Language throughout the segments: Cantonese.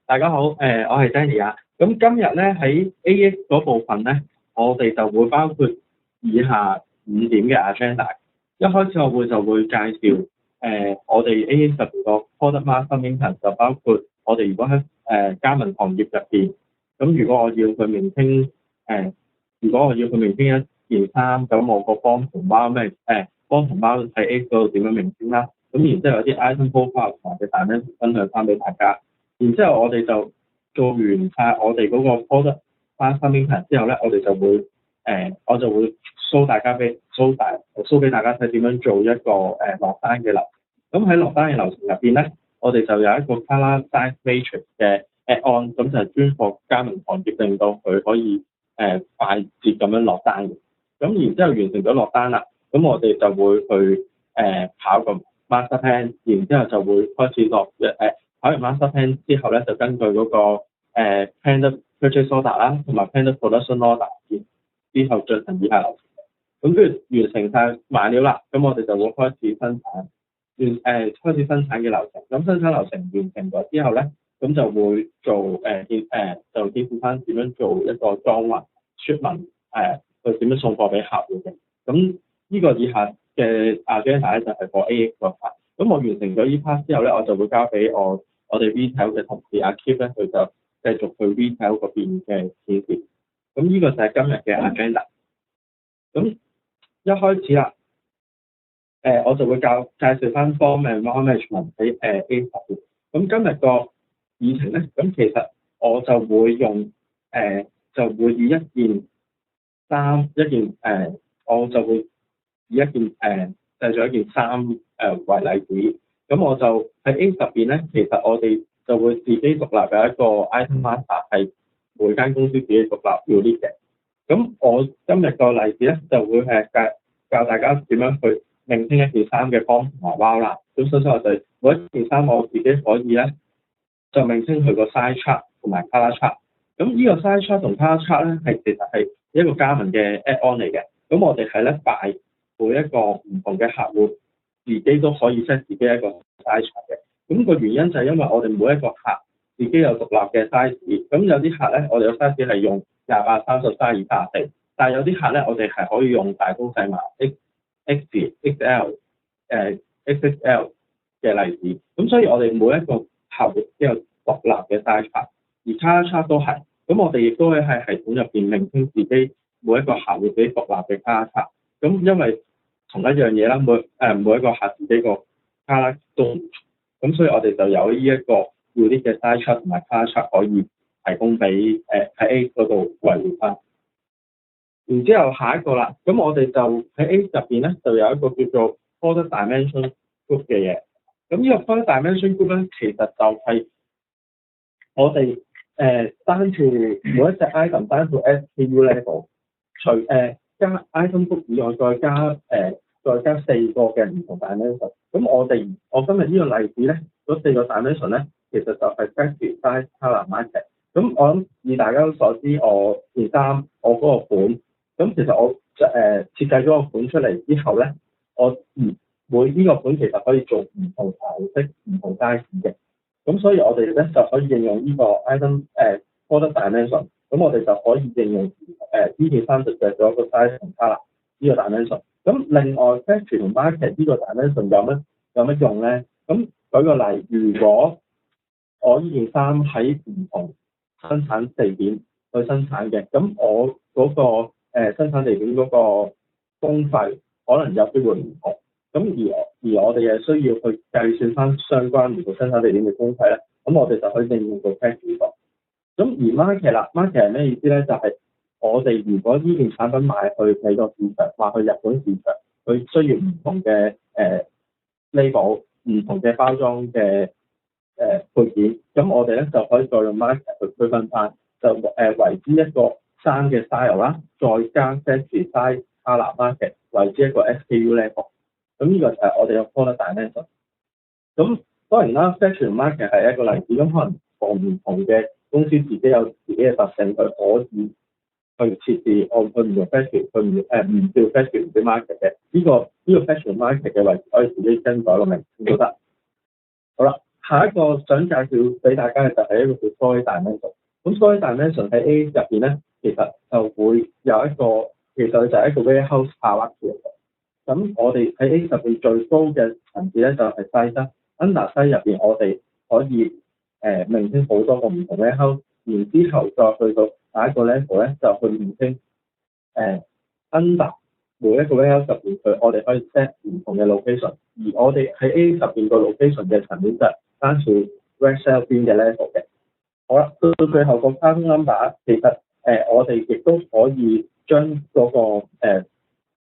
大家好，我係 Danny 啊。咁今日咧喺 AX 嗰部分咧，我哋就會包括以下5點嘅 agenda。一開始就會介紹我哋 AX 入邊個 product market maintenance 就包括我哋如果喺加盟行業入邊，咁如果我要去明聽一件衫，咁我個幫同胞幫同胞喺 AX 嗰度點樣明聽啦？咁然之後有啲 item profile 或者大咧分享翻俾大家。然之後我哋就做完晒我哋嗰個 product marketing 之後咧，我就會 show 俾大家睇點樣做一個落單嘅流程。咁喺落單嘅流程入邊咧，我哋就有一個 color size matrix 嘅 add-on，咁就係專貨加盟行業，令到佢可以快捷咁樣落單嘅。咁然之後完成咗落單啦，咁我哋就會去跑個 master plan， 然之後就會開始跑完 master plan 之後咧，就根據嗰個planned purchase order 啦，同埋 planned production order 之後進行以下流程。咁跟住完成晒賣料啦，咁我哋就會開始生產，開始生產嘅流程。咁生產流程完成咗之後咧，咁就會做就見顧翻點樣做一個裝運、shipment，去點樣送貨俾客戶嘅。咁呢個以下嘅 agenda 咧就係個 AX 個 part。咁我完成咗呢 part 之後咧，我就會交俾我哋 retail 嘅同事阿 Keep 咧，佢就繼續去 retail 嗰邊嘅顯示。咁呢個就係今日嘅 agenda。咁一開始啦，我就會介紹翻 form and management 喺A 十。咁今日個議程咧，咁其實我就會用就會以我就會以製造一件衫為例子。咁我就喺 A 十邊咧，其實我哋就會自己獨立有一個 item master， 係每間公司自己獨立要 lead 嘅。咁我今日個例子咧，就會係教大家點樣去命聽一件衫嘅幫同埋包啦。咁所以我就每一件衫我自己可以咧，就命聽佢個 size chart 同埋 color chart。咁呢個 size chart 同 color chart 咧，其實係一個加盟嘅 add-on 嚟嘅。咁我哋係咧擺每一個唔同嘅客戶自己都可以 set 自己一個 size chart 嘅。咁個原因就係因為我哋每一個客自己有獨立嘅 size。咁有啲客咧，我哋個 size 係用28、30、32、34，但係有啲客咧，我哋係可以用大中細碼 XL、XXL 嘅例子。咁所以我哋每一個客戶都有獨立嘅 size chart， 而 color chart 都係。咁我哋亦都會喺系統入邊命聽自己每一個客戶自己獨立嘅 color chart。咁因為同一樣嘢啦，每一個客自己個 color 都唔同，咁所以我哋就有呢一個要啲嘅 size chart 同埋 color chart 可以提供俾喺 A 嗰度維護翻。然之後下一個啦，咁我哋就喺 A 入邊咧，就有一個叫做 product dimension group 嘅嘢。咁呢個 product dimension group 咧，其實就係我哋單住每一隻 item 單住 SKU level， 加 item group 以外再加4個嘅唔同 dimension。咁我今日呢個例子咧，嗰4個 dimension 咧，其實就係 factory size color market。咁我諗以大家都所知，我件衫我嗰個款，咁其實我設計咗個款出嚟之後咧，我每呢個款其實可以做唔同顏色、唔同 size 嘅。咁所以我哋咧就可以應用呢個 item product dimension。咁我哋就可以應用呢件衫實際做一個 size 同 color 呢個 dimension。咁另外 factory 同 market 呢個 dimension 有乜用咧？咁舉個例，如果我呢件衫喺唔同生產地點去生產嘅，咁我嗰個生產地點嗰個工費可能有機會唔同。咁而我哋又需要去計算翻相關唔同生產地點嘅工費咧，咁我哋就可以應用到 factory 度。咁而 market 係咩意思咧？就係我哋如果呢件產品賣去美國市場，賣去日本市場，佢需要唔同嘅label、唔同嘅包裝嘅配件，咁我哋咧就可以再用 market 去區分翻，就為之一個衫嘅 style 啦，再加 factory size color market 為之一個 SKU level。咁呢個就係我哋嘅 product dimension。咁當然啦 ，factory market 係一個例子，咁可能唔同嘅公司自己有自己嘅特性，佢可以去設置佢唔用 factory， 佢唔叫 factory 唔叫 market 嘅。呢個 factory market 嘅位置可以自己更改個名都得。好啦，下一個想介紹俾大家嘅就係一個叫 Solid Dimension。咁 Solid Dimension 喺 A 入邊咧，其實就會有一個，其實就係一個 warehouse hierarchy。咁我哋喺 A 入邊最高嘅層次咧就係西啦。Under 西入邊我哋可以名稱好多個唔同 warehouse，然之後再去到下一個 level 咧就去名稱under 每一個 warehouse 入邊我哋可以 set 唔同嘅 location， 而我哋喺 A 入邊個 location 嘅層面就單數 warehouse 邊嘅 level 嘅。好啦，到最後個 carton number 其實我哋亦都可以將嗰、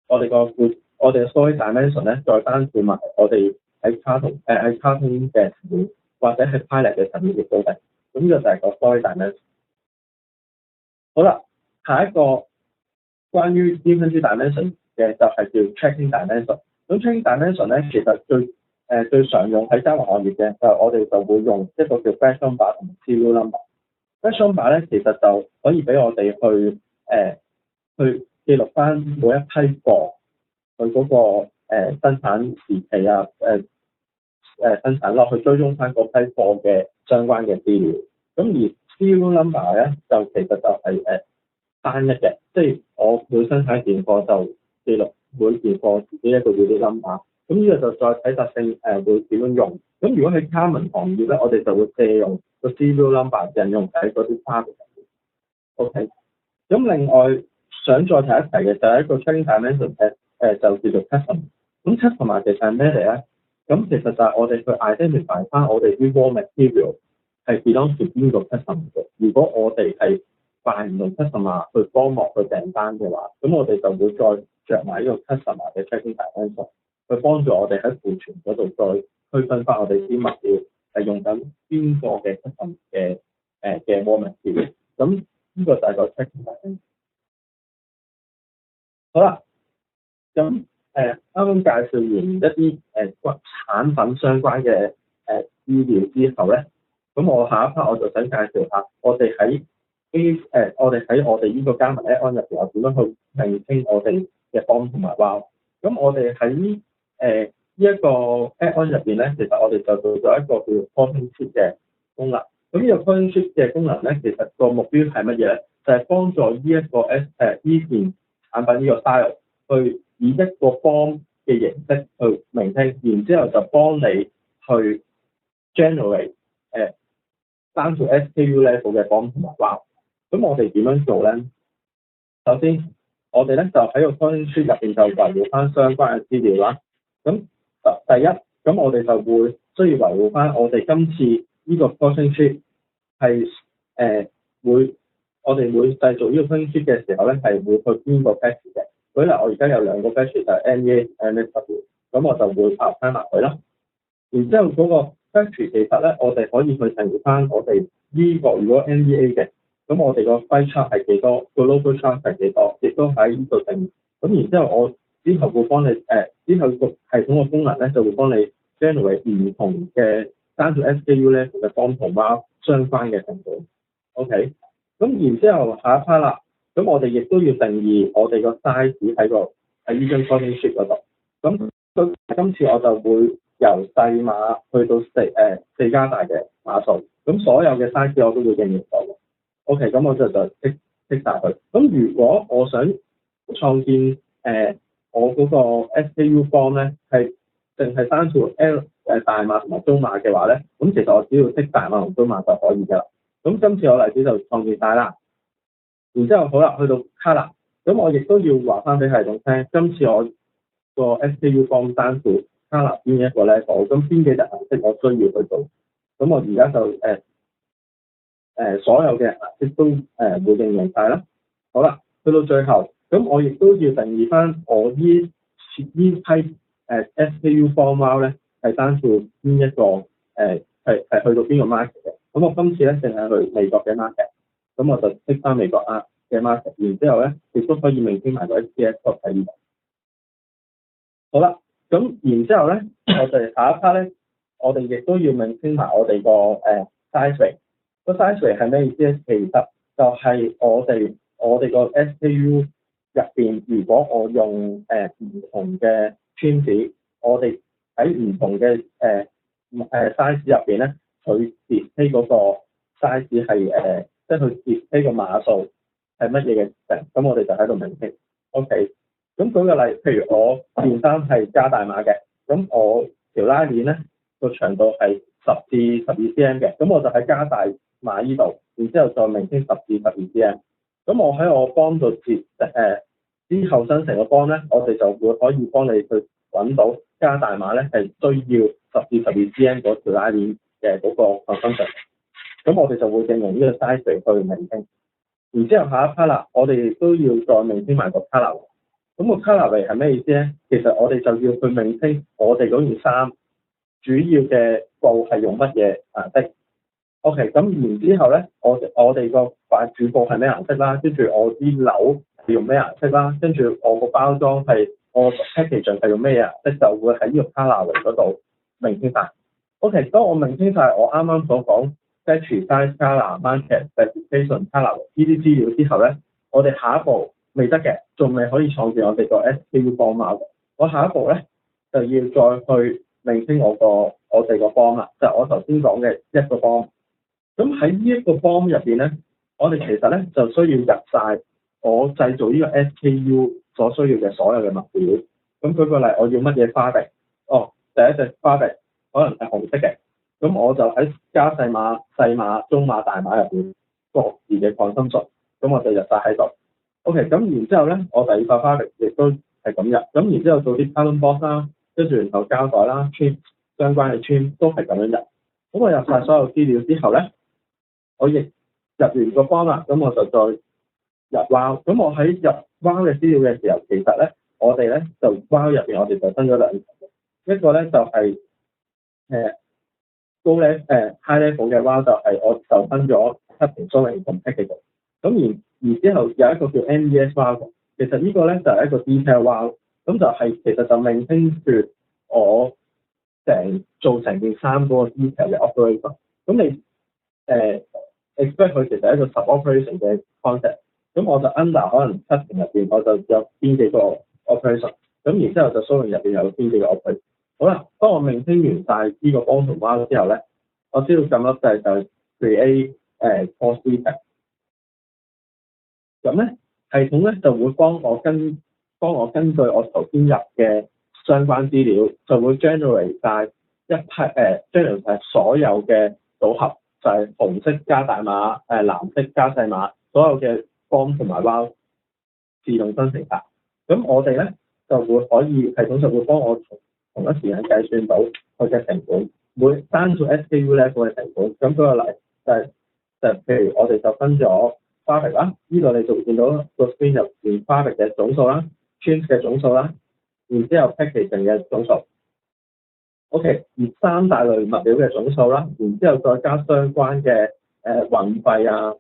我哋嘅 Solid Dimension 咧再單數埋我哋喺 carton 嘅層面或者係 pilot 嘅層面亦都得。咁呢個就係個 Solid Dimension。好啦，下一個關於 Infinity Dimension 嘅就係叫 Tracking Dimension。咁 Tracking Dimension 咧，其實最常用喺交互行業嘅，就我哋就會用一個叫 Batch Number 同 Serial Number。Batch Number 咧，其實就可以俾我哋去記錄翻每一批貨佢嗰個生產時期啊，生產落去追蹤翻嗰批貨嘅相關嘅資料。咁而 Serial Number 咧，就其實就係單一嘅，即係我每生產件貨就記錄每件貨自己一個 unit number。咁呢個就再睇特性會點樣用。咁如果喺卡文行業咧，我哋就會借用個 serial number 引用喺嗰啲差別。OK。咁另外想再提一提嘅就係一個 tracking dimension 就叫做 customer。咁 customer 其實係咩嚟咧？咁其實就係我哋去 identify 翻我哋啲 raw material 係 belong to 邊個 customer 嘅。如果我哋係辦唔同 customer 去幫忙去訂單嘅話，咁我哋就會再着埋呢個 customer 嘅 tracking dimension，去幫助我哋喺庫存嗰度再區分翻我哋啲物料係用緊邊個嘅 customer 嘅 raw material。咁呢個就係個 tracking dimension。好啦，咁啱啱介紹完一啲產品相關嘅資料之後咧，咁我下一 part 我就想介紹下我哋喺我哋呢個加密 add-on 入邊又點樣去名稱我哋嘅 form 同埋 valve。咁我哋喺呢一個 add-on 入邊咧，其實我哋就做咗一個叫 porting sheet 嘅功能。咁呢個 porting sheet 嘅功能咧，其實個目標係乜嘢咧？就係幫助呢一個呢件產品呢個 style 去以一個 form 嘅形式去名稱，然之後就幫你去 generate 單數 SKU level 嘅 form 同埋 valve。咁我哋點樣做咧？首先，我哋咧就喺個 porting sheet 入邊就維護翻相關嘅資料啦。咁第一，咁我哋就會需要維護翻我哋今次呢個 porting sheet 係我哋會製造呢個 porting sheet 嘅時候咧，係會去邊個 batch 嘅。舉例，我而家有兩個 batch 就係 NEA、MSW， 咁我就會拍翻埋佢啦。然之後嗰個 batch 其實咧，我哋可以去定翻我哋呢個如果 NEA 嘅。咁我哋個 byte chart 係幾多，個 local chart 係幾多，亦都喺呢度定。咁然之後我之後會幫你之後個系統嘅功能咧就會幫你 generate 唔同嘅單數 SKU 咧嘅 form 同 valve 相關嘅程度。OK。咁然之後下一 part 啦，咁我哋亦都要定義我哋個 size 喺呢張 porting sheet 嗰度。咁今次我就會由細碼去到4加大嘅碼數，咁所有嘅 size 我都會應用到。OK， 咁我就剔晒佢。咁如果我想創建我嗰個 SKU form 咧，係淨係單數 大碼同埋中碼嘅話咧，咁其實我只要剔大碼同中碼就可以㗎啦。咁今次我例子就創建晒啦。然之後好啦，去到 color，咁我亦都要話翻俾系統聽，今次我個 SKU form 單數 color 邊一個 level，咁邊幾隻顏色我需要去做。咁我而家就所有嘅顏色都會應用晒啦。好啦，去到最後，咁我亦都要定義翻我呢批SKU form valve 咧係單數邊一個係去到邊個 market 嘅。咁我今次咧淨係去美國嘅 market， 咁我就剔翻美國嘅 market， 然之後咧亦都可以名稱埋個 SPX 喺呢度。好啦，咁然之後咧，我哋下一 part 咧，我哋亦都要名稱埋我哋個size range。個 size range 係咩意思咧？其實就係我哋個 SKU 入邊，如果我用唔同嘅圈子，我哋喺唔同嘅 size 入邊咧，佢 display 嗰個 size 係即係佢 display 個碼數係乜嘢嘅值，咁我哋就喺度明稱。OK，咁舉個例，譬如我件衫係加大碼嘅，咁我條拉鏈咧個長度係10至12 cm 嘅，咁我就喺加大碼呢度，然之後再明稱10至12 cm。咁我喺我幫度之後生成個幫咧，我哋就會可以幫你去揾到加大碼咧係需要10至12 cm 嗰條拉鏈嘅嗰個consumption。咁我哋就會應用呢個 size 嚟去明稱。然之後下一 part 啦，我哋亦都要再明稱埋個 color。咁個 color 係咩意思咧？其實我哋就要去明稱我哋嗰件衫主要嘅布係用乜嘢顏色。OK，咁然之後咧，我哋個主布係咩顏色啦？跟住我啲紐係用咩顏色啦？跟住我個包裝係我 packaging 係用咩顏色，就會喺呢個 color 嗰度明稱晒。OK，當我明稱晒我啱啱所講 batch size color market specification color 呢啲資料之後咧，我哋下一步未得嘅，仲未可以創建我哋個 SKU form 碼。我下一步咧就要再去明稱我哋個 form 啦，就係我頭先講嘅一個 form。咁喺呢一個 form 入邊咧，我哋其實咧就需要入晒我製造呢個 SKU 所需要嘅所有嘅物料。咁舉個例，我要乜嘢花滴？第一隻花滴可能係紅色嘅，咁我就喺加細碼、細碼、中碼、大碼入邊各自嘅consumption，咁我就入晒喺度。OK，咁然之後咧，我第二塊花滴亦都係咁入，咁然之後做啲 carton box 啦，跟住然後膠袋啦、trim 相關嘅 trim 都係咁樣入。咁我入晒所有資料之後咧，我亦入完個 form 啦，咁我就再入 wow。咁我喺入 wow 嘅資料嘅時候，其實咧我哋咧就 wow 入邊我哋就分咗兩層，一個咧就係高咧high level 嘅 wow 就係我就分咗 cutting、sewing 同 packaging。咁然之後有一個叫 MES wow， 其實呢個咧就係一個 detail wow， 咁就係其實就明稱住我做成件衫嗰個 detail 嘅 operation。咁你expect 佢其實係一個 sub-operation 嘅 concept，咁我就 under 可能 cutting 入邊我就有邊幾個 operation， 咁然之後就 sewing 入邊有邊幾個 operation。好啦，當我明稱完晒呢個 form 同 wow 之後咧，我知道撳粒掣就 create course detail。咁咧系統咧就會幫我根據我頭先入嘅相關資料，就會 generate 晒一批generate 晒所有嘅組合。就係紅色加大碼，藍色加細碼，所有嘅 form 同埋 wow 自動生成晒。咁我哋咧就會可以系統就會幫我同一時間計算到佢嘅成本，每單數 SKU level 嘅成本。咁舉個例就譬如我哋就分咗 fabric 啦，呢度你就會見到個 screen 入邊 fabric 嘅總數啦 trim 嘅總數啦，然之後 packaging 嘅總數。OK， 而三大類物料嘅總數啦，然之後再加相關嘅運費啊，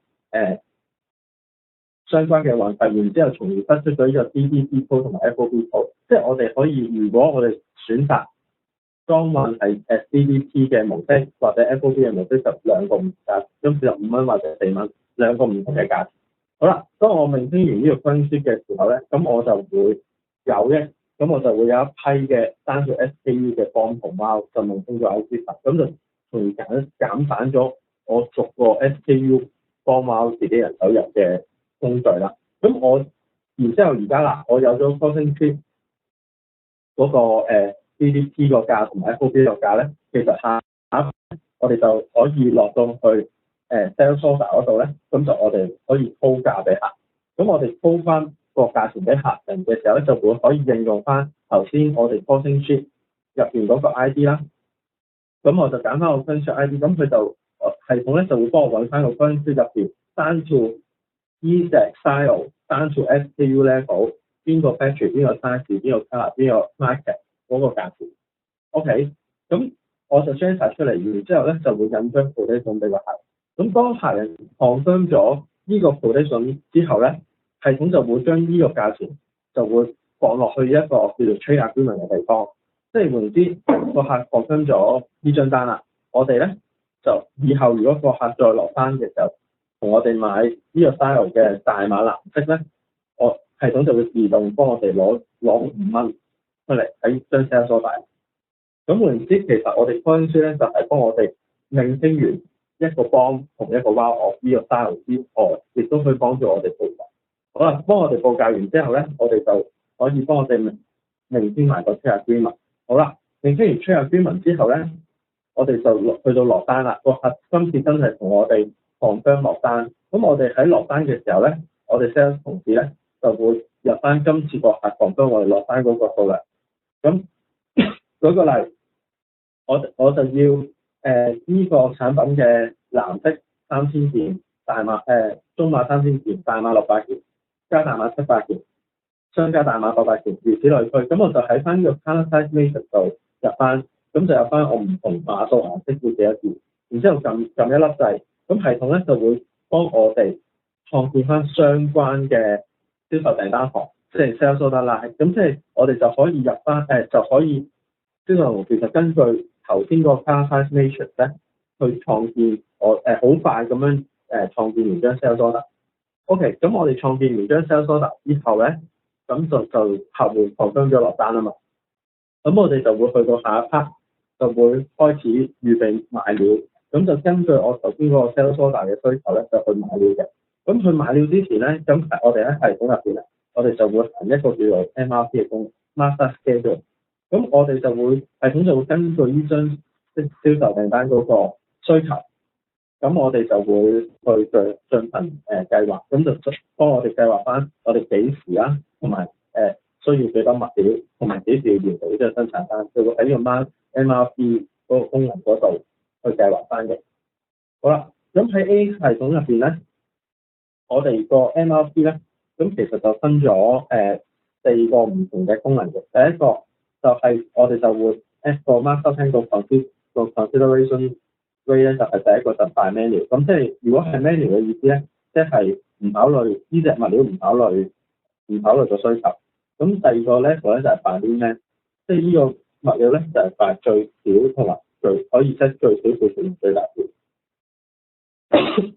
相關嘅運費，然之後從而得出咗呢個 DDP code 同埋 FOB code， 即係我哋可以，如果我哋選擇裝運係DDP 嘅模式或者 FOB 嘅模式，就兩個唔價，咁15蚊或者4蚊，兩個唔同嘅價錢。好啦，當我明稱完呢個分析嘅時候咧，咁我就會有一批嘅單數 SKU 嘅 form 同 wow 就明稱咗 IC10，咁就從而減省咗我逐個 SKU form wow 自己人手入嘅工序啦。咁我然之後而家啦，我有咗 costing sheet 嗰個DDP 個價同埋 FOB 個價咧，其實下我哋就可以落到去sales order 嗰度咧，咁就我哋可以鋪價俾客。咁我哋鋪翻個價錢俾客人嘅時候咧，就會可以應用翻頭先我哋 costing sheet 入邊嗰個 ID 啦。咁我就揀翻個 costing sheet ID，咁佢就系統咧就會幫我揾翻個 costing sheet 入邊單數呢隻 style、單數 SKU level、邊個 batch、邊個 size、邊個 color、邊個 market 嗰個價錢。OK， 咁我就 share 晒出嚟，然之後咧就會印張 quotation 俾個客人。咁當客人 confirm 咗呢個 quotation 之後咧，系統就會將呢個價錢就會放落去一個叫做 trade agreement 嘅地方，即係換言之，個客 confirm 咗呢張單啦，我哋咧就以後如果個客再落單嘅時候，同我哋買呢個 style 嘅大碼藍色咧，我系統就會自動幫我哋攞5蚊出嚟喺張 sales order。咁換言之，其實我哋 point 書咧就係幫我哋命清完一個幫同一個 while of 呢個 style 之外，亦都可以幫助我哋報價。好啦，幫我哋報價完之後咧，我哋就可以幫我哋明清埋個 trade agreement。好啦，明清完 trade agreement之後咧，我哋就去到落單啦。個核心次真係同我哋 confirm 落單。咁我哋喺落單嘅時候咧，我哋 sales 同事咧就會入翻今次個核 confirm 我哋落單嗰個數量。咁舉個例，我就要呢個產品嘅藍色3000件，大碼中碼3000件，大碼600件，加大碼700件，雙加大碼800件，如此類推。咁我就喺翻呢個 color size matrix 度入翻，咁就入翻我唔同碼數顏色要幾多件，然之後撳一粒掣，咁系統咧就會幫我哋創建翻相關嘅銷售訂單行，即係 sales order line。咁即係我哋就可以入翻就可以銷售同事就根據頭先嗰個 color size matrix 咧去創建好快咁樣創建完張 sales order。OK， 咁我哋創建完張 sales order 之後咧，咁就客戶 confirm 咗落單啊嘛。咁我哋就會去到下一 part， 就會開始預備買料。咁就根據我頭先嗰個 sales order 嘅需求咧，就去買料嘅。咁去買料之前咧，咁我哋喺系統入邊咧，我哋就會行一個叫做 MRP 嘅工 Master Schedule。咁我哋就會系統就會根據呢張銷售訂單嗰個需求，咁我哋就會去進行計劃，咁就幫我哋計劃翻我哋幾時啦，同埋需要幾多物料，同埋幾時要完成呢張生產單，就會喺呢個 MRP 嗰個功能嗰度去計劃翻嘅。好啦，咁喺 A 系統入邊咧，我哋個 MRP 咧，咁其實就分咗4個唔同嘅功能嘅。第一個就係我哋就會 個 master plan 個 consideration rate 咧，就係第一個就 by menu。咁即係如果係 menu 嘅意思咧，即係唔考慮呢隻物料，唔考慮個需求。咁第二個 level 咧就係 by demand，即係呢個物料咧就係 by 最少同埋可以 set 最少庫存最大庫。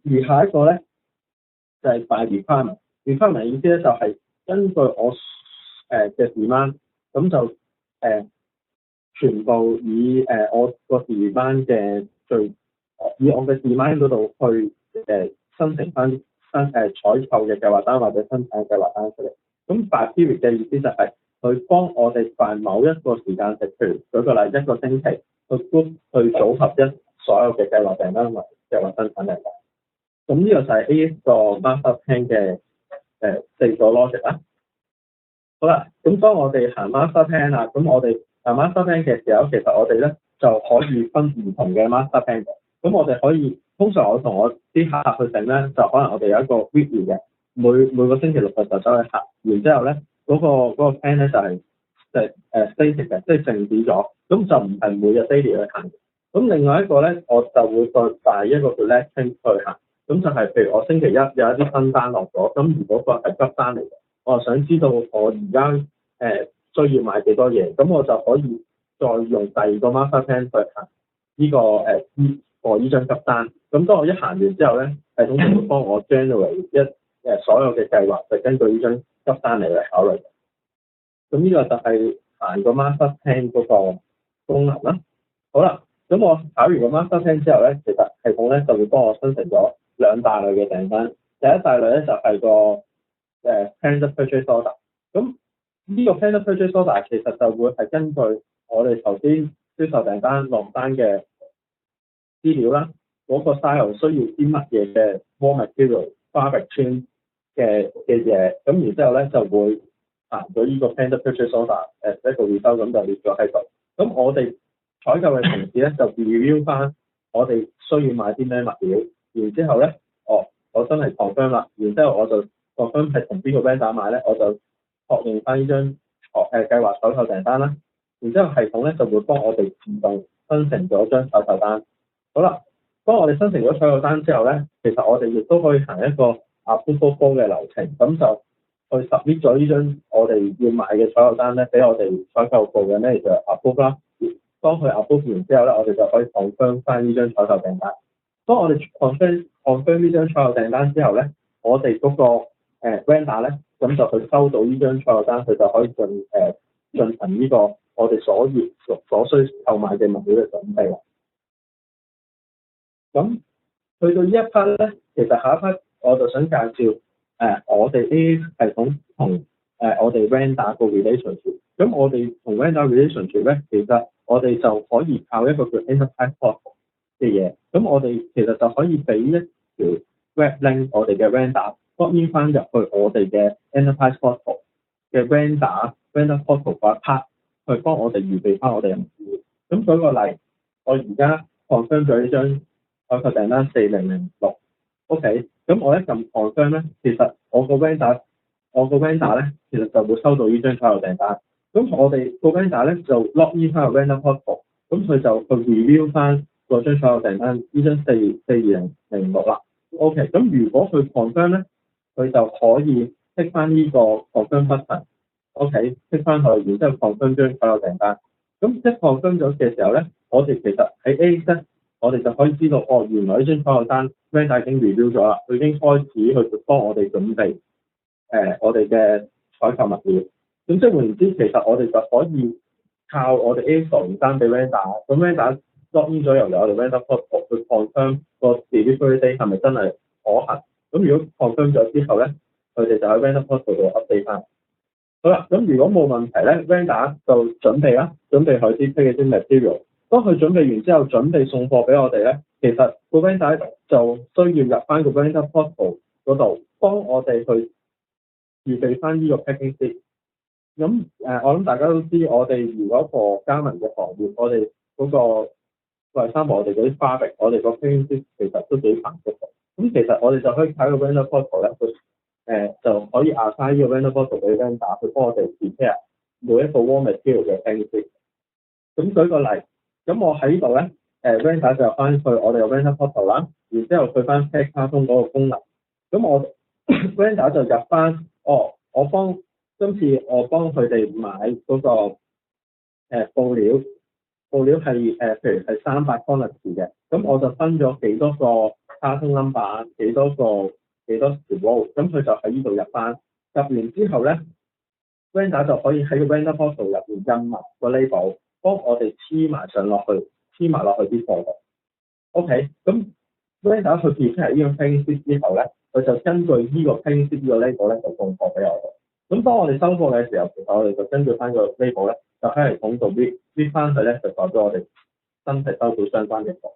而下一個咧就係 by requirement。requirement 意思咧就係根據我嘅 demand， 咁就全部以我個 demand 嘅以我嘅 demand 嗰度去生成翻採購嘅計劃單或者生產計劃單出嚟。咁 by period 嘅意思就係佢幫我哋辦某一個時間值，譬如舉個例，一個星期去組合所有嘅計劃訂單同埋計劃生產訂單。咁呢個就係 AX 個 master plan 嘅4個 logic 啦。好啦，咁當我哋行 master plan 啦，咁我哋行 master plan 嘅時候，其實我哋咧就可以分唔同嘅 master plan 嘅。咁我哋可以通常我同我啲客去整咧，就可能我哋有一個 weekly 嘅，每個星期6日就走去行，然之後咧嗰個 plan 咧就係static 嘅，即係靜止咗，咁就唔係每日 daily 去行。咁另外一個咧，我就會再帶一個叫 lag train 去行，咁就係譬如我星期一有一啲新單落咗，咁如果個係急單嚟嘅，我想知道我而家需要買幾多嘢，咁我就可以再用第二個 master plan 去行呢個呢張急單。咁當我一行完之後咧，系統就會幫我 generate 所有嘅計劃，就根據呢張急單嚟去考慮。咁呢個就係行個 master plan 嗰個功能啦。好啦，咁我考完個 master plan 之後咧，其實系統咧就會幫我生成咗2大類嘅訂單。第一大類咧就係個planned purchase order。咁呢個 planned purchase order 其實就會係根據我哋頭先銷售訂單落單嘅資料啦，嗰個 style 需要啲乜嘢嘅 raw material、fabric trim 嘅嘢，咁然之後咧就會行咗呢個 planned purchase order 一個回收，咁就列咗喺度。咁我哋採購嘅同事咧就 review 翻我哋需要買啲咩物料，然之後咧我真係 confirm 啦，然之後我就 confirm 係同邊個 vendor 買咧，我就確認翻呢張計劃採購訂單啦。然之後系統咧就會幫我哋自動生成咗張採購單。好啦，當我哋生成咗採購單之後咧，其實我哋亦都可以行一個 approval flow 嘅流程，咁就去 submit 咗呢張我哋要買嘅採購單咧，俾我哋採購部嘅 manager approve 啦。當佢 approve 完之後咧，我哋就可以 confirm 翻呢張採購訂單。當我哋 confirm 呢張採購訂單之後咧，我哋嗰個vendor咧，咁就去收到呢張採購單，佢就可以進行呢個我哋所需購買嘅物料嘅準備啦。咁去到呢一 part 咧，其實下一 part 我就想介紹我哋 AA 系統同我哋 vendor 個 relationship。咁我哋同 vendor relationship 咧，其實我哋就可以靠一個叫 enterprise portal 嘅嘢。咁我哋其實就可以俾一條 web link 我哋嘅 vendor login 翻入去我哋嘅 enterprise portal 嘅 vendor portal 嗰一 part 去幫我哋預備翻我哋嘅物料。咁舉個例，我而家 confirm 咗呢張採購訂單4006 OK， 咁我一撳 confirm 咧，其實我個 vendor 咧，其實就會收到呢張採購訂單。咁我哋個 vendor 咧就 login 翻個 vendor portal， 咁佢就去 review 翻嗰張採購訂單呢張4006啦。OK， 咁如果佢 confirm 咧，佢就可以剔翻呢個 confirm button。OK， 剔翻佢，然之後 confirm 張採購訂單。咁一 confirm 咗嘅時候咧，我哋其實喺 A 咧，我哋就可以知道，原來呢張採購單 vendor 已經 review 咗啦，佢已經開始去幫我哋準備我哋嘅採購物料。咁即係換言之，其實我哋就可以靠我哋 A 送單俾 vendor， 咁 vendor login 咗由我哋 vendor portal 去 confirm 個 delivery date 係咪真係可行。咁如果 confirm 咗之後咧，佢哋就喺 vendor portal 度 update 翻。好啦，咁如果冇問題咧 ，vendor 就準備佢啲 packaging material。當佢準備完之後，準備送貨俾我哋咧，其實個 vendor 就需要入翻個 vendor portal 嗰度，幫我哋去預備翻呢個 packing sheet。咁我諗大家都知，我哋如果個加盟嘅行業，我哋嗰個例三我哋嗰啲花域，我哋個 packing sheet 其實都幾繁複嘅。咁其實我哋就可以睇個 vendor portal 咧，就可以 assign 呢個 vendor portal 俾 vendor 去幫我哋 prepare 每一個 raw material 嘅 packing sheet。咁舉個例，咁我喺度咧，vendor 就入翻去我哋個 vendor portal 啦，然之後去翻 pack 卡通嗰個功能。咁我vendor 就入翻，今次我幫佢哋買嗰個布料係譬如係300 quantity 嘅，咁我就分咗幾多個卡通 number， 幾多條 row， 咁佢就喺呢度入完之後咧 vendor 就可以喺個 vendor portal 入面印埋個 label， 幫我哋黐埋落去啲貨度。OK， 咁 vendor 去 prepare 呢個 packing sheet 之後咧，佢就根據呢個 packing sheet 呢個 label 咧就送貨俾我哋。咁當我哋收貨嘅時候，其實我哋就根據翻個 label 咧，就喺系統度 read 翻佢咧，就代表我哋真係收到相關嘅貨。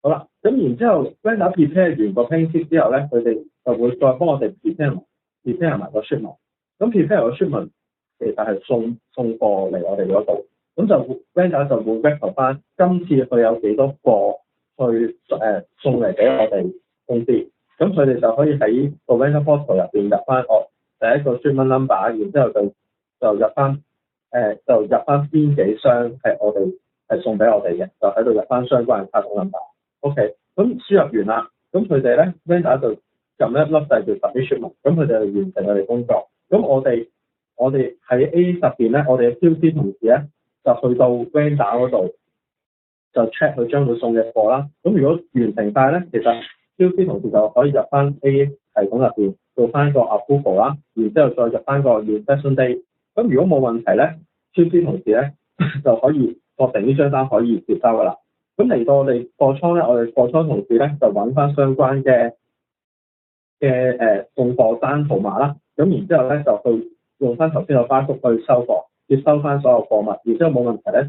好啦，咁然之後 vendor prepare 完個 packing sheet 之後咧，佢哋就會再幫我哋 prepare 埋個 shipment。咁 prepare 個 shipment 其實係送貨嚟我哋嗰度，咁就 vendor 就會 record 翻今次佢有幾多貨去送嚟俾我哋公司，咁佢哋就可以喺個 vendor portal 入邊入翻第一個 shipment number， 然之後就入翻邊幾箱係我哋係送俾我哋嘅，就喺度入翻相關嘅卡通 number。OK， 咁輸入完啦，咁佢哋咧 vendor 就撳一粒掣叫 submit shipment， 咁佢哋就完成我哋工作。咁我哋喺 A 入邊咧，我哋嘅 QC 同事咧就去到 vendor 嗰度就 check 佢將佢送嘅貨啦。咁如果完成晒咧，其實 QC 同事就可以入翻 A 系統入邊做翻個 approval 啦，然之後再入翻個 inspection date。咁如果冇問題咧 ，QC 同事咧就可以確定呢張單可以接收噶啦。咁嚟到我哋貨倉咧，我哋貨倉同事咧就揾翻相關嘅送貨單號碼啦。咁然之後咧就去用翻頭先個花束去收貨，接收翻所有貨物。然之後冇問題咧，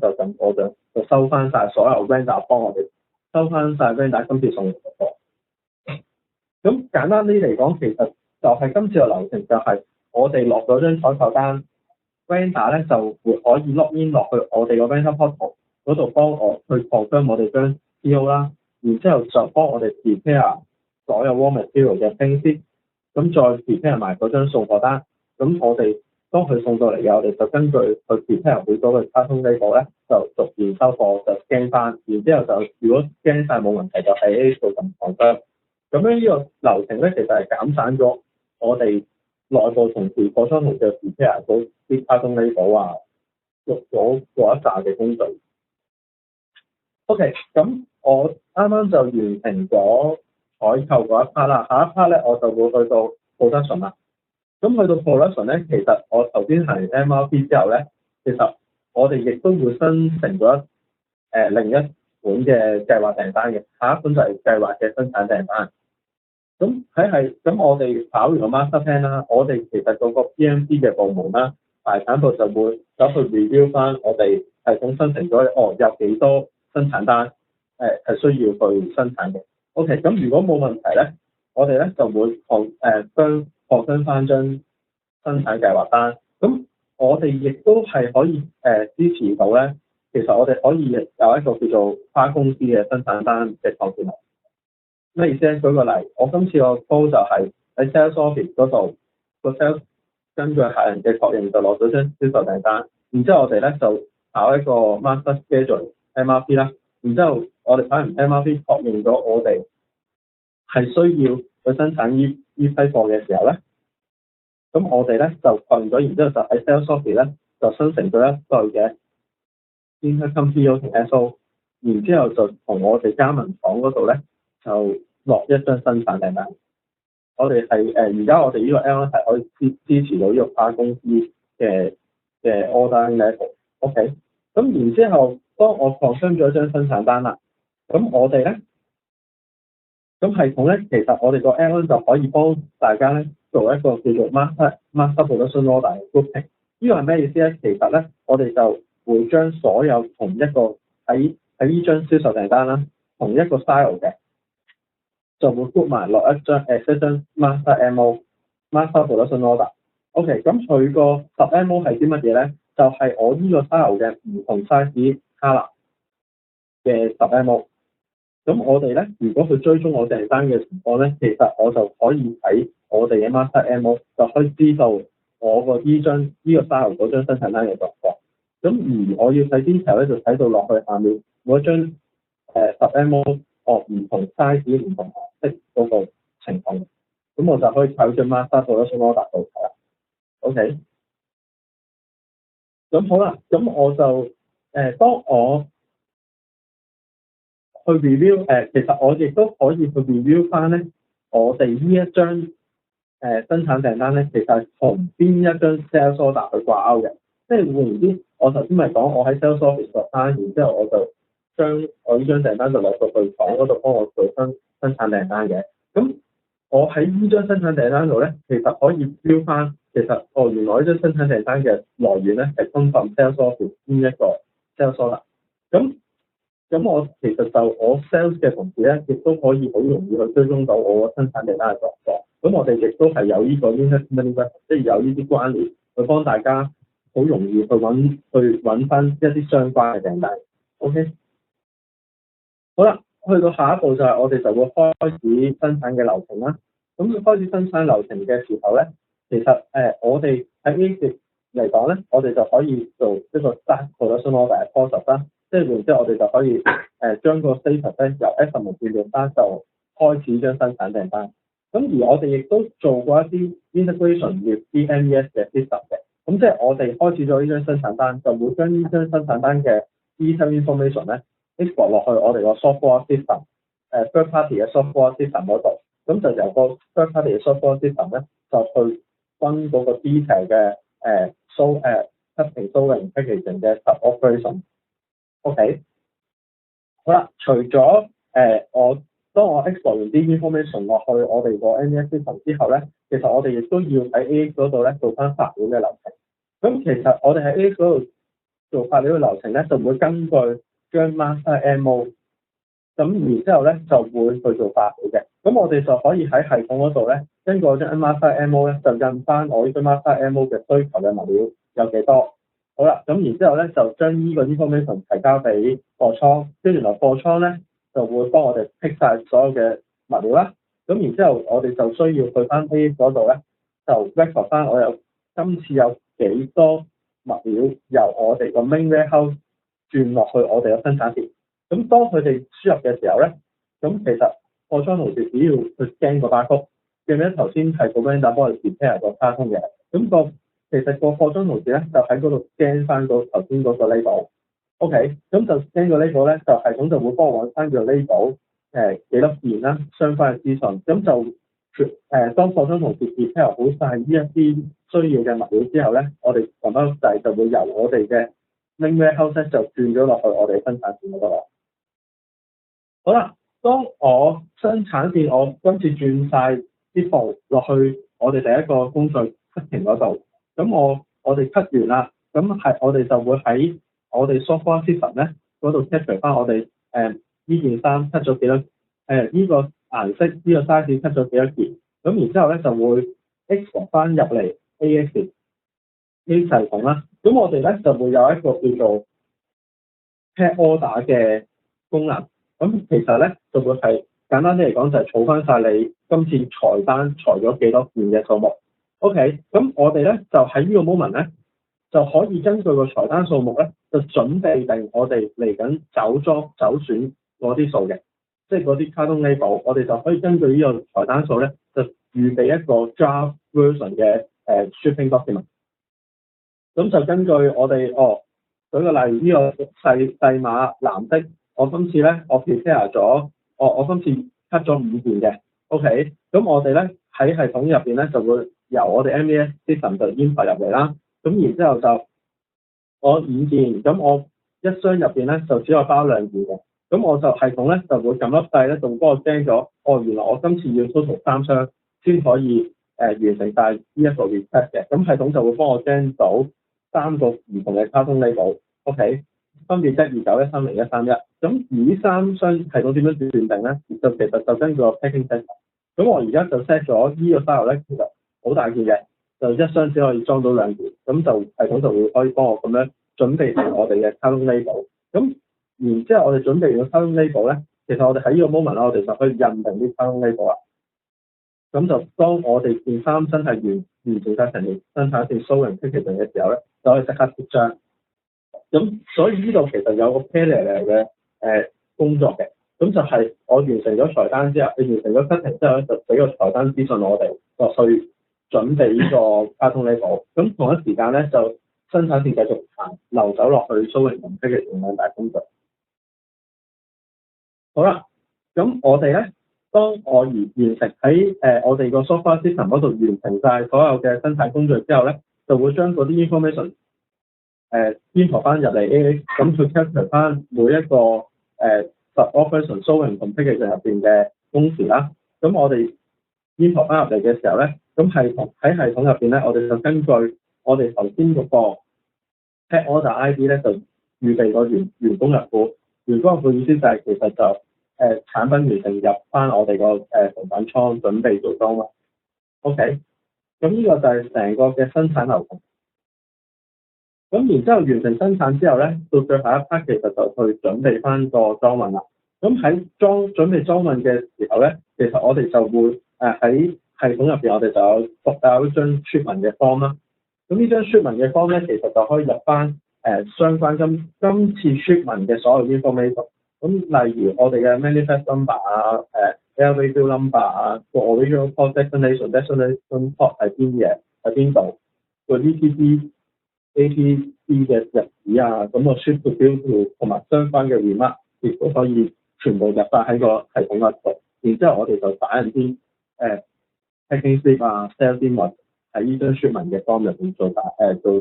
就收翻晒所有 vendor 幫我哋收翻晒 vendor 今次送嘅貨。咁簡單啲嚟講，其實就係今次嘅流程就係我哋落咗張採購單 vendor 咧就會可以 login 落去我哋個 vendor portal 嗰度幫我去 confirm 我哋張 PO 啦，然之後就幫我哋 prepare 所有 raw material 嘅 packing sheet， 咁再 prepare 埋嗰張送貨單。咁我哋當佢送到嚟嘅，我哋就根據佢 prepare 好多嘅卡通 label 咧，就逐件收貨就 scan 翻，然之後就如果 scan 晒冇問題，就喺 A 度撳 confirm。咁樣呢個流程咧，其實係減省咗我哋內部同事、貨倉同事 prepare 嗰啲卡通 label 啊，做咗嗰一紮嘅工序。OK， 咁我啱啱就完成咗採購嗰一 part 啦，下一 part 咧我就會去到 production 啦。咁去到 production 咧，其實我頭先係 MRP 之後咧，其實我哋亦都會生成咗另一本嘅計劃訂單嘅，下一本就係計劃嘅生產訂單。咁我哋跑完個 master plan 啦，我哋其實嗰個 PMC 嘅部門啦，排產部就會走去 review 翻我哋系統生成咗有幾多生產單係需要去生產嘅。OK， 咁如果冇問題咧，我哋咧就會擴張翻張生產計劃單。咁我哋亦都係可以支持到咧，其實我哋可以有一個叫做跨公司嘅生產單嘅創建。咩意思咧？舉個例，我今次個 call 就係喺 sales office 嗰度，個 sales 根據客人嘅確認就攞咗張銷售訂單，然之後我哋咧就跑一個 master schedule MRP 啦，然之後我哋跑完 MRP 確認咗我哋係需要去生產呢批貨嘅時候咧，咁我哋咧就確認咗，然之後就喺 sales office 咧就生成咗一對嘅 intercom PO 同 SO， 然之後就同我哋加盟廠嗰度咧就落一張生產訂單。我哋係而家我哋呢個 L 係可以支持到呢個跨公司嘅 order level。OK， 咁然之後當我擴張咗一張生產單啦，咁我哋咧，咁系統咧其實我哋個 L 就可以幫大家咧做一個叫做 master production order 嘅 grouping。呢個係咩意思咧？其實咧我哋就會將所有同一個喺呢張銷售訂單啦，同一個 style 嘅，就會 group 埋落一張master MO、master production order。OK， 咁佢個10 MO 係啲乜嘢咧？就係我呢個 style 嘅唔同 size color 嘅10 MO。咁我哋咧，如果去追蹤我訂單嘅情況咧，其實我就可以喺我哋嘅 master MO 就可以知道我個呢個 style 嗰張生產單嘅狀況。咁而我要睇 detail 咧，就睇到落去下面每一張10 MO 唔同 size 唔同顏色嗰個情況。咁我就可以睇張 master production order 度睇啦。OK， 咁好啦，咁我就當我去 review 其實我亦都可以去 review 翻咧，我哋呢一張生產訂單咧，其實係同邊一張 sales order 去掛鈎嘅。即係換言之，我頭先咪講我喺 sales office 落單，然之後我就將我呢張訂單就落到去廠嗰度幫我做生產訂單嘅。咁我喺呢張生產訂單度咧，其實可以 view 翻，其實原來呢張生產訂單嘅來源咧係分份 sales office 邊一個 sales order。咁我其實就我 sales 嘅同事咧，亦都可以好容易去追蹤到我個生產訂單嘅狀況。咁我哋亦都係有呢個 interlink， 即係有呢啲關聯，去幫大家好容易去揾翻一啲相關嘅訂單。OK， 好啦，去到下一步就係我哋就會開始生產嘅流程啦。咁開始生產流程嘅時候咧，其實我哋喺呢節嚟講咧，我哋就可以做一個 start production order 嘅 process 啦。即係然之後，我哋就可以將個 status 咧由 estimate 變做單，就開始將生產訂單。咁而我哋亦都做過一啲 integration with DMES 嘅 system 嘅。咁即係我哋開始咗呢張生產單，就會將呢張生產單嘅 detail information 咧 export 落去我哋個 software system，third party 嘅 software system 嗰度。咁就由個 third party 嘅 software system 咧，就去分嗰個 detail 嘅cutting、sewing、packaging 嘅 operation。OK， 好啦，除咗當我 export 完啲 information 落去我哋個 MES system 之後咧，其實我哋亦都要喺 AX 嗰度咧做翻發料嘅流程。咁其實我哋喺 AX 嗰度做發料嘅流程咧，就會根據將 master MO， 咁然之後咧就會去做發料嘅。咁我哋就可以喺系統嗰度咧，根據將 master MO 咧就印翻我呢張 master MO 嘅需求嘅物料有幾多。好啦，咁然之後咧就將呢個 information 提交俾貨倉，跟住原來貨倉咧就會幫我哋 pick 晒所有嘅物料啦。咁然之後我哋就需要去翻 A 嗰度咧，就 record 翻我有今次有幾多物料由我哋個 main warehouse 轉落去我哋嘅生產線。咁當佢哋輸入嘅時候咧，咁其實貨倉同事只要去 scan 個 barcode，記唔記得頭先係個 vendor 幫我哋 prepare 個卡通嘅，咁其實個貨倉同事咧就喺嗰度 scan 翻個頭先嗰個 label。OK， 咁就 scan 個 label 咧，就系統就會幫我揾翻個 label， 幾多件啦，相關嘅資訊。咁就當貨倉同事 prepare 好晒呢一啲需要嘅物料之後咧，我哋撳翻掣就會由我哋嘅 main warehouse 就轉咗落去我哋生產線嗰度啦。好啦，當我生產線我今次轉晒啲貨落去我哋第一個工序 cutting 嗰度，咁我哋 cut 完啦，咁我哋就會喺我哋 software system 咧嗰度 capture 翻我哋呢件衫 cut 咗幾多，呢個顏色呢個 size cut 咗幾多件，咁然之後咧就會 export 翻入嚟 AX 呢系統啦。咁我哋咧就會有一個叫做 pack order 嘅功能。咁其實咧就會係簡單啲嚟講就係儲翻晒你今次裁單裁咗幾多件嘅數目。OK， 咁我哋咧就喺呢個 moment 咧就可以根據個裁單數目咧就準備定我哋嚟緊走選嗰啲數嘅，即係嗰啲 carton label， 我哋就可以根據呢個裁單數咧就預備一個 draft version 嘅shipping document。咁就根據我哋舉個例，呢個細碼藍色。我今次咧，我 prepare 咗，我今次 cut 咗5件嘅 ，OK， 咁我哋咧喺系統入邊咧就會由我哋 MES system 就 input 入嚟啦，咁然之後就我5件，咁我一箱入邊咧就只有包2件嘅，咁我就系統咧就會撳粒掣咧就會幫我驚咗，原來我今次要 total 3箱先可以完成晒呢一個 request 嘅，咁系統就會幫我驚到3個唔同嘅 carton label，OK。分別129、130、131，咁而呢3箱系統點樣斷定咧？就其實就根據個 packing set。咁我而家就 set 咗呢個 style 咧，其實好大件嘅，就一箱只可以裝到2件，咁就系統就會可以幫我咁樣準備定我哋嘅 carton label。咁然之後我哋準備完個 carton label 咧，其實我哋喺呢個 moment 啦，我哋就可以印定啲 carton label 啦。咁就當我哋件衫真係完成晒成條生產線 sewing packaging 嘅時候咧，就可以即刻貼章。咁所以呢度其實有個 parallel 嘅工作嘅，咁就係我完成咗裁單之後，你完成咗 cutting 之後咧，就俾個裁單資訊我哋，就去準備呢個 carton label。咁同一時間咧，就生產線繼續流走落去 sewing 同 packaging 兩大工序。好啦，咁我哋咧，當我完成喺我哋個 software system 嗰度完成晒所有嘅生產工序之後咧，就會將嗰啲 information import 翻入嚟 AX， 咁去 capture 翻每一個sub-operation sewing 同 packaging 入邊嘅工時啦。咁我哋 import 翻入嚟嘅時候咧，咁喺系統入邊咧，我哋就根據我哋頭先嗰個 pack order ID 咧，就預備個員工入庫。員工入庫意思就係其實就產品完成入翻我哋個成品倉，準備做裝啦。OK， 咁呢個就係成個嘅生產流程。咁然之後完成生產之後咧，到最後一 part 其實就去準備翻個裝運啦。咁喺準備裝運嘅時候咧，其實我哋就會喺系統入邊，我哋就有複有一張 shipment 嘅 form 啦。咁呢張 shipment 嘅 form 咧，其實就可以入翻相關今次 shipment 嘅所有 information。咁例如我哋嘅 manifest number 啊、LV bill number 啊、個 original port destination port 係邊嘢喺邊度，個 APC 嘅日子啊，咁個 ship to bill to 同埋相關嘅 remark 亦都可以全部入翻喺個系統嗰度。然之後我哋就打印啲packing slip 啊、sales invoice 喺呢張 shipment 嘅 form 入邊做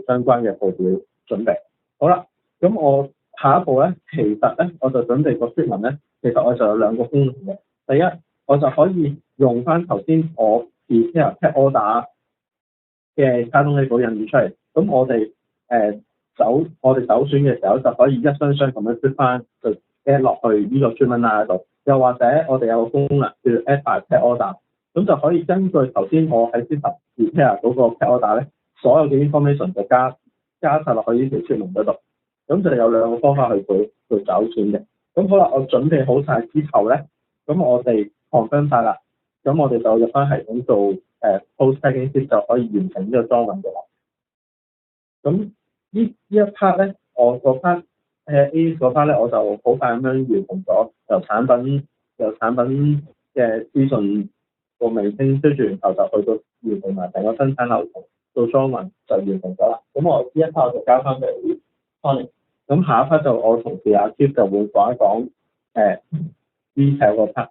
相關嘅報表準備。好啦，咁我下一步咧，其實咧我就準備個 shipment 咧，其實我就有2個功能嘅。第一，我就可以用翻頭先我 prepare pack order 嘅carton label印出嚟，咁我哋走選嘅時候就可以一箱箱咁樣出翻，就 add 落去呢個 shipment line 度。又或者我哋有個功能叫做 add by pack order， 咁就可以根據頭先我喺 system prepare 嗰個 pack order 咧，所有嘅 information 就加晒落去呢條 shipment 嗰度。咁就有2個方法去做走選嘅。咁好啦，我準備好晒之後咧，咁我哋 confirm 晒啦，咁我哋就入翻系統做post packing step 就可以完成呢個裝運嘅啦。咁呢一 part 咧，我個 part A 嗰 part 咧，我就好快咁樣完成咗，由產品嘅資訊個名稱追住，然後就去到完成埋成個生產流程，到裝運就完成咗啦。咁我呢一 part 我就交翻俾 Tony。咁下一 part 就我同事阿 Keith 就會講一講retail 個 part。